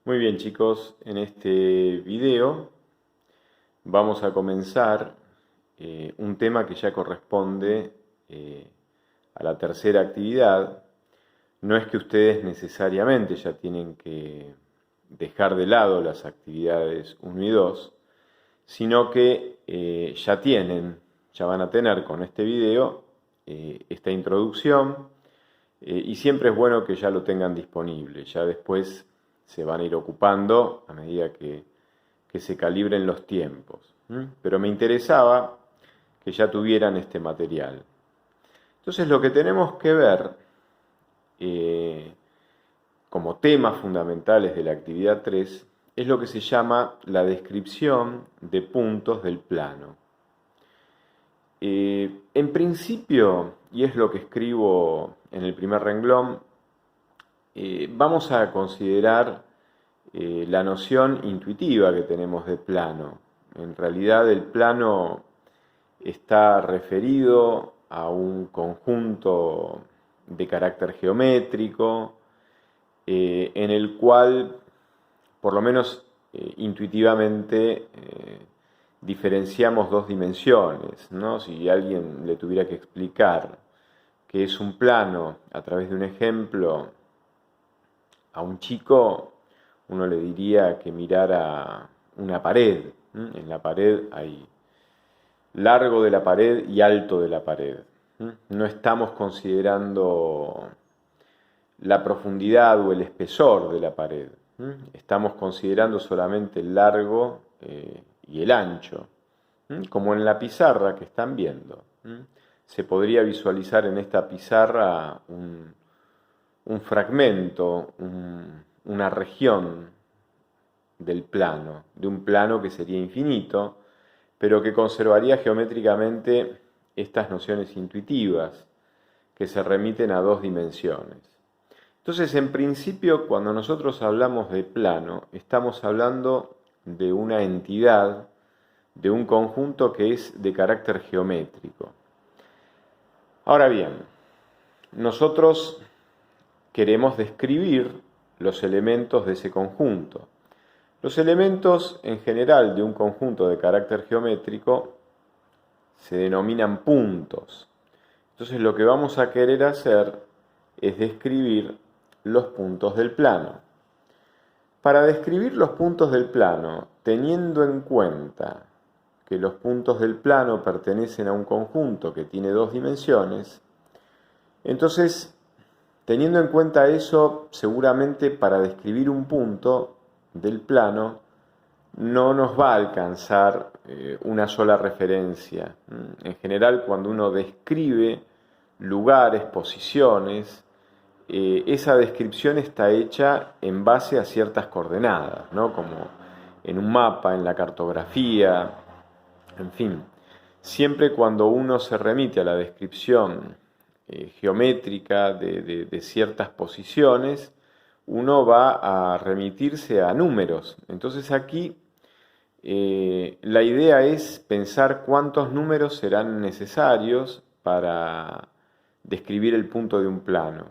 Muy bien, chicos, en este video vamos a comenzar un tema que ya corresponde a la tercera actividad. No es que ustedes necesariamente ya tienen que dejar de lado las actividades 1 y 2, sino que ya van a tener con este video esta introducción, y siempre es bueno que ya lo tengan disponible. Ya después se van a ir ocupando a medida que se calibren los tiempos. Pero me interesaba que ya tuvieran este material. Entonces lo que tenemos que ver eh, como temas fundamentales de la actividad 3 es lo que se llama la descripción de puntos del plano. En principio, y es lo que escribo en el primer renglón, vamos a considerar la noción intuitiva que tenemos de plano. En realidad el plano está referido a un conjunto de carácter geométrico, en el cual, por lo menos intuitivamente, diferenciamos dos dimensiones, ¿no? Si alguien le tuviera que explicar qué es un plano a través de un ejemplo a un chico, uno le diría que mirara una pared. En la pared hay largo de la pared y alto de la pared. No estamos considerando la profundidad o el espesor de la pared. Estamos considerando solamente el largo y el ancho, como en la pizarra que están viendo. Se podría visualizar en esta pizarra un fragmento, una región del plano, de un plano que sería infinito, pero que conservaría geométricamente estas nociones intuitivas que se remiten a dos dimensiones. Entonces, en principio, cuando nosotros hablamos de plano, estamos hablando de una entidad, de un conjunto que es de carácter geométrico. Ahora bien, nosotros queremos describir los elementos de ese conjunto. Los elementos en general de un conjunto de carácter geométrico se denominan puntos. Entonces lo que vamos a querer hacer es describir los puntos del plano. Para describir los puntos del plano, teniendo en cuenta que los puntos del plano pertenecen a un conjunto que tiene dos dimensiones, entonces, teniendo en cuenta eso, seguramente para describir un punto del plano no nos va a alcanzar una sola referencia. En general, cuando uno describe lugares, posiciones, esa descripción está hecha en base a ciertas coordenadas, ¿no? Como en un mapa, en la cartografía, en fin. Siempre cuando uno se remite a la descripción geométrica de ciertas posiciones, uno va a remitirse a números. Entonces aquí la idea es pensar cuántos números serán necesarios para describir el punto de un plano.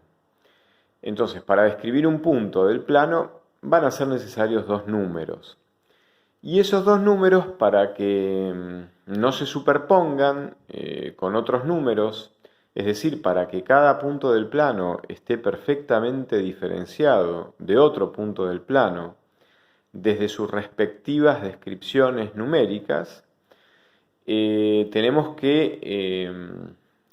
Entonces, para describir un punto del plano van a ser necesarios dos números. Y esos dos números, para que no se superpongan con otros números, es decir, para que cada punto del plano esté perfectamente diferenciado de otro punto del plano, desde sus respectivas descripciones numéricas, tenemos que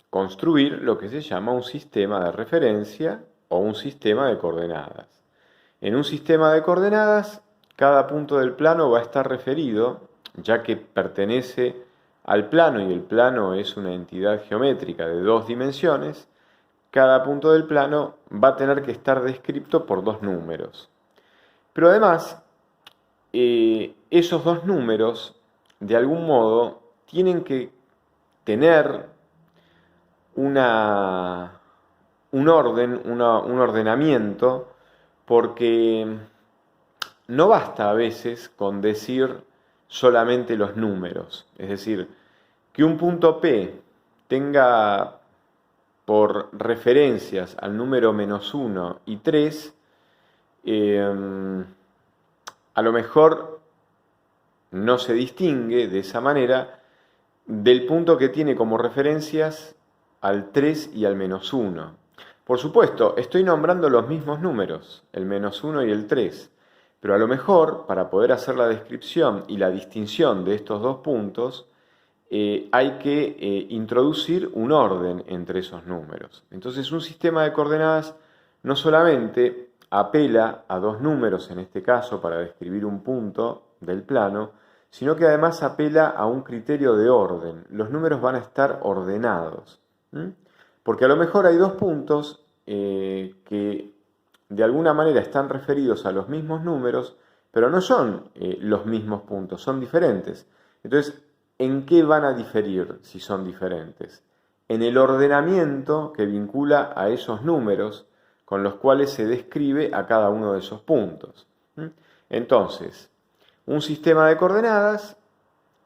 construir lo que se llama un sistema de referencia o un sistema de coordenadas. En un sistema de coordenadas, cada punto del plano va a estar referido, ya que pertenece al plano y el plano es una entidad geométrica de dos dimensiones. Cada punto del plano va a tener que estar descrito por dos números. Pero además, esos dos números, de algún modo, tienen que tener un orden, un ordenamiento, porque no basta a veces con decir solamente los números. Es decir, que un punto P tenga por referencias al número -1 y 3, a lo mejor no se distingue de esa manera del punto que tiene como referencias al 3 y al -1. Por supuesto, estoy nombrando los mismos números, el -1 y el 3, pero a lo mejor, para poder hacer la descripción y la distinción de estos dos puntos, hay que introducir un orden entre esos números. Entonces, un sistema de coordenadas no solamente apela a dos números, en este caso, para describir un punto del plano, sino que además apela a un criterio de orden. Los números van a estar ordenados. Porque a lo mejor hay dos puntos que de alguna manera están referidos a los mismos números, pero no son los mismos puntos, son diferentes. Entonces, ¿en qué van a diferir si son diferentes? En el ordenamiento que vincula a esos números con los cuales se describe a cada uno de esos puntos. Entonces, un sistema de coordenadas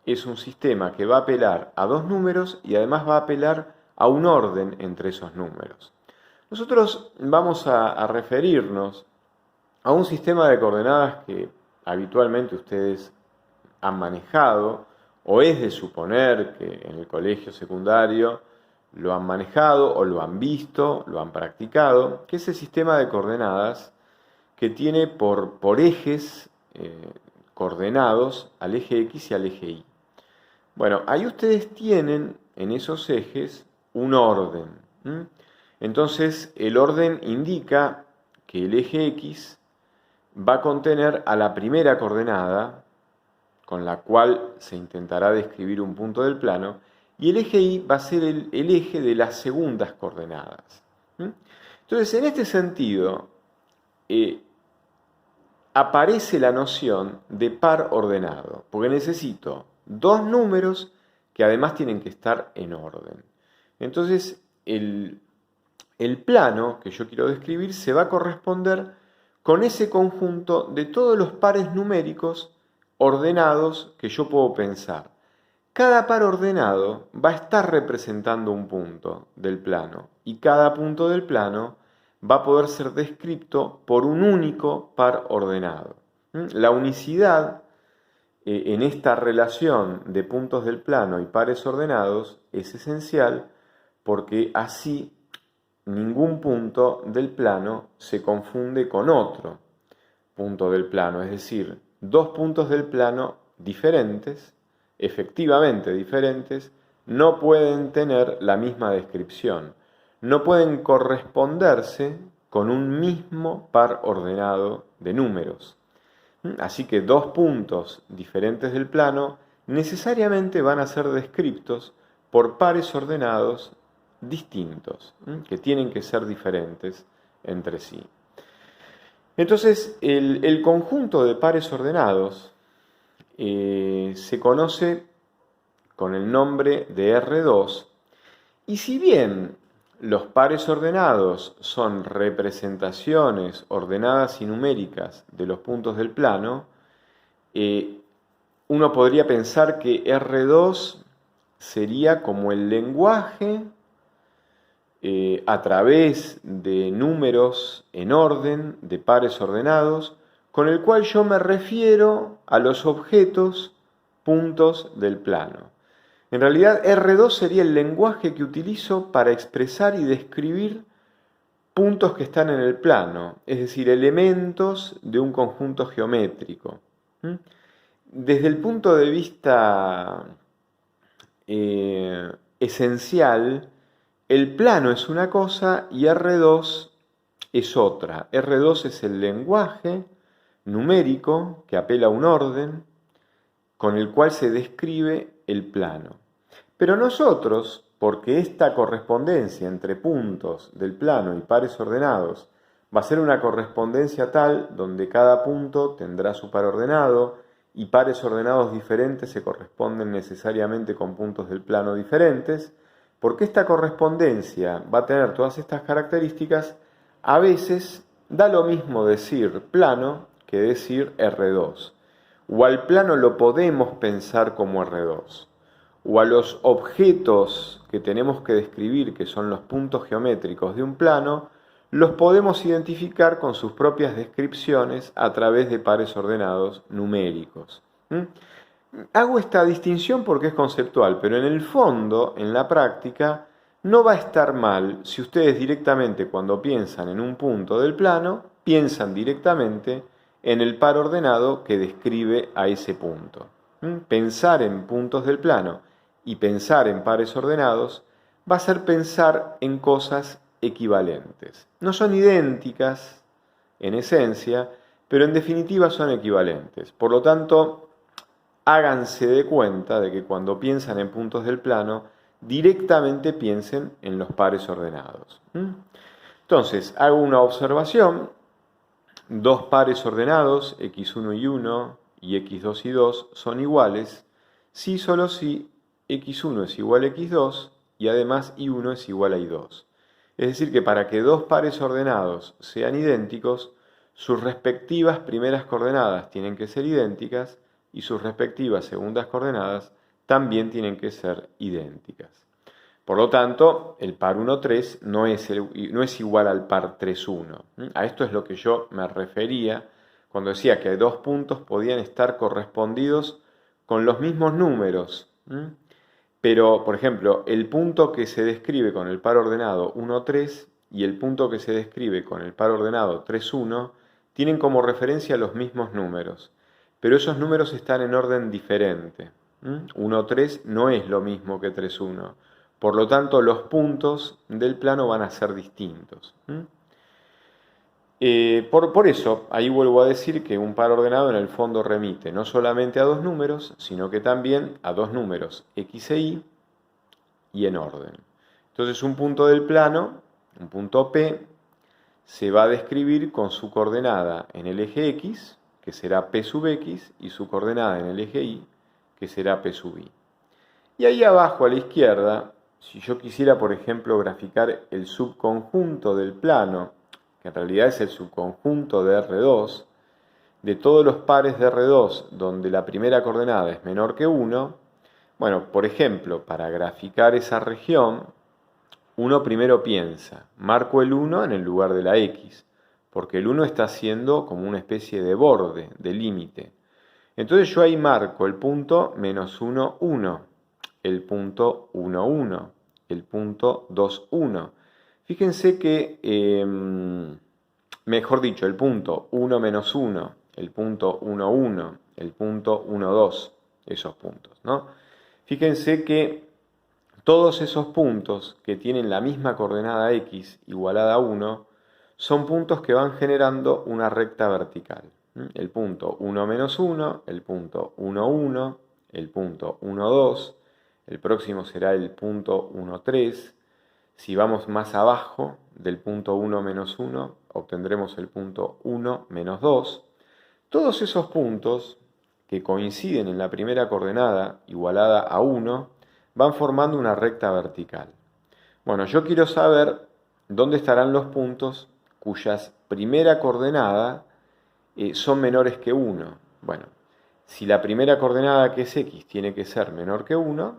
es un sistema que va a apelar a dos números y además va a apelar a un orden entre esos números. Nosotros vamos a referirnos a un sistema de coordenadas que habitualmente ustedes han manejado, o es de suponer que en el colegio secundario lo han manejado o lo han visto, lo han practicado, que es el sistema de coordenadas que tiene por ejes coordenados al eje X y al eje Y. Bueno, ahí ustedes tienen en esos ejes un orden. Entonces, el orden indica que el eje X va a contener a la primera coordenada, con la cual se intentará describir un punto del plano, y el eje Y va a ser el eje de las segundas coordenadas. Entonces, en este sentido, aparece la noción de par ordenado, porque necesito dos números que además tienen que estar en orden. Entonces, el plano que yo quiero describir se va a corresponder con ese conjunto de todos los pares numéricos ordenados que yo puedo pensar. Cada par ordenado va a estar representando un punto del plano y cada punto del plano va a poder ser descrito por un único par ordenado. La unicidad en esta relación de puntos del plano y pares ordenados es esencial porque así ningún punto del plano se confunde con otro punto del plano, es decir, dos puntos del plano diferentes, efectivamente diferentes, no pueden tener la misma descripción, no pueden corresponderse con un mismo par ordenado de números. Así que dos puntos diferentes del plano necesariamente van a ser descritos por pares ordenados distintos, que tienen que ser diferentes entre sí. Entonces, el conjunto de pares ordenados se conoce con el nombre de R2, y si bien los pares ordenados son representaciones ordenadas y numéricas de los puntos del plano, uno podría pensar que R2 sería como el lenguaje a través de números en orden, de pares ordenados, con el cual yo me refiero a los objetos, puntos del plano. En realidad, R2 sería el lenguaje que utilizo para expresar y describir puntos que están en el plano, es decir, elementos de un conjunto geométrico. Desde el punto de vista esencial, el plano es una cosa y R2 es otra. R2 es el lenguaje numérico que apela a un orden con el cual se describe el plano. Pero nosotros, porque esta correspondencia entre puntos del plano y pares ordenados va a ser una correspondencia tal donde cada punto tendrá su par ordenado y pares ordenados diferentes se corresponden necesariamente con puntos del plano diferentes, porque esta correspondencia va a tener todas estas características, a veces da lo mismo decir plano que decir R2. O al plano lo podemos pensar como R2. O a los objetos que tenemos que describir, que son los puntos geométricos de un plano, los podemos identificar con sus propias descripciones a través de pares ordenados numéricos. Hago esta distinción porque es conceptual, pero en el fondo, en la práctica, no va a estar mal si ustedes directamente cuando piensan en un punto del plano, piensan directamente en el par ordenado que describe a ese punto. Pensar en puntos del plano y pensar en pares ordenados va a ser pensar en cosas equivalentes. No son idénticas en esencia, pero en definitiva son equivalentes. Por lo tanto, háganse de cuenta de que cuando piensan en puntos del plano, directamente piensen en los pares ordenados. Entonces, hago una observación. Dos pares ordenados, x1 y 1 y x2 y 2, son iguales si solo si x1 es igual a x2 y además y1 es igual a y2. Es decir, que para que dos pares ordenados sean idénticos, sus respectivas primeras coordenadas tienen que ser idénticas y sus respectivas segundas coordenadas también tienen que ser idénticas. Por lo tanto, el par 1, 3 no es igual al par 3, 1. A esto es lo que yo me refería cuando decía que dos puntos podían estar correspondidos con los mismos números. Pero, por ejemplo, el punto que se describe con el par ordenado 1, 3 y el punto que se describe con el par ordenado 3, 1 tienen como referencia los mismos números. Pero esos números están en orden diferente. 1, 3 no es lo mismo que 3, 1. Por lo tanto, los puntos del plano van a ser distintos. Por eso, ahí vuelvo a decir que un par ordenado en el fondo remite no solamente a dos números, sino que también a dos números x e y en orden. Entonces, un punto del plano, un punto P, se va a describir con su coordenada en el eje x, que será P sub x, y su coordenada en el eje y, que será P sub y. Y ahí abajo a la izquierda, si yo quisiera, por ejemplo, graficar el subconjunto del plano, que en realidad es el subconjunto de R2, de todos los pares de R2 donde la primera coordenada es menor que 1, bueno, por ejemplo, para graficar esa región, uno primero piensa, marco el 1 en el lugar de la X, porque el 1 está haciendo como una especie de borde, de límite. Entonces yo ahí marco el punto menos 1, 1, el punto 1, 1, el punto 2, 1. Fíjense que, mejor dicho, el punto 1 menos 1, el punto 1, 1, el punto 1, 2, esos puntos, ¿no? Fíjense que todos esos puntos que tienen la misma coordenada x igualada a 1 son puntos que van generando una recta vertical. El punto 1 menos 1, el punto 1, 1, el punto 1, 2, el próximo será el punto 1, 3. Si vamos más abajo del punto 1 menos 1, obtendremos el punto 1 menos 2. Todos esos puntos que coinciden en la primera coordenada igualada a 1 van formando una recta vertical. Bueno, yo quiero saber dónde estarán los puntos cuyas primera coordenada son menores que 1. Bueno, si la primera coordenada que es x tiene que ser menor que 1,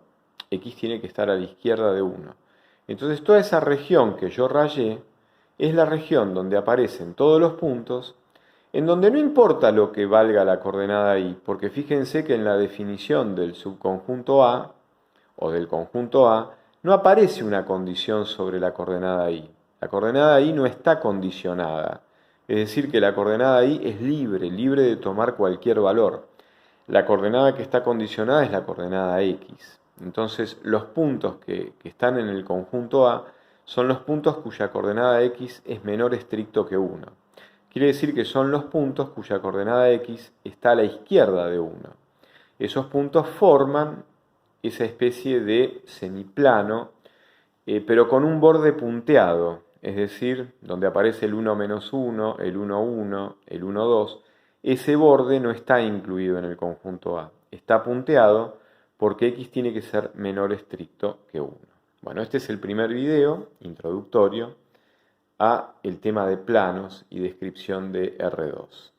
x tiene que estar a la izquierda de 1. Entonces toda esa región que yo rayé es la región donde aparecen todos los puntos, en donde no importa lo que valga la coordenada y, porque fíjense que en la definición del subconjunto A o del conjunto A no aparece una condición sobre la coordenada y. La coordenada y no está condicionada. Es decir, que la coordenada y es libre de tomar cualquier valor. La coordenada que está condicionada es la coordenada x. Entonces, los puntos que están en el conjunto A son los puntos cuya coordenada x es menor estricto que 1. Quiere decir que son los puntos cuya coordenada x está a la izquierda de 1. Esos puntos forman esa especie de semiplano, pero con un borde punteado, es decir, donde aparece el 1 menos 1, el 1, 1, el 1, 2, ese borde no está incluido en el conjunto A, está punteado porque x tiene que ser menor estricto que 1. Bueno, este es el primer video introductorio a el tema de planos y descripción de R2.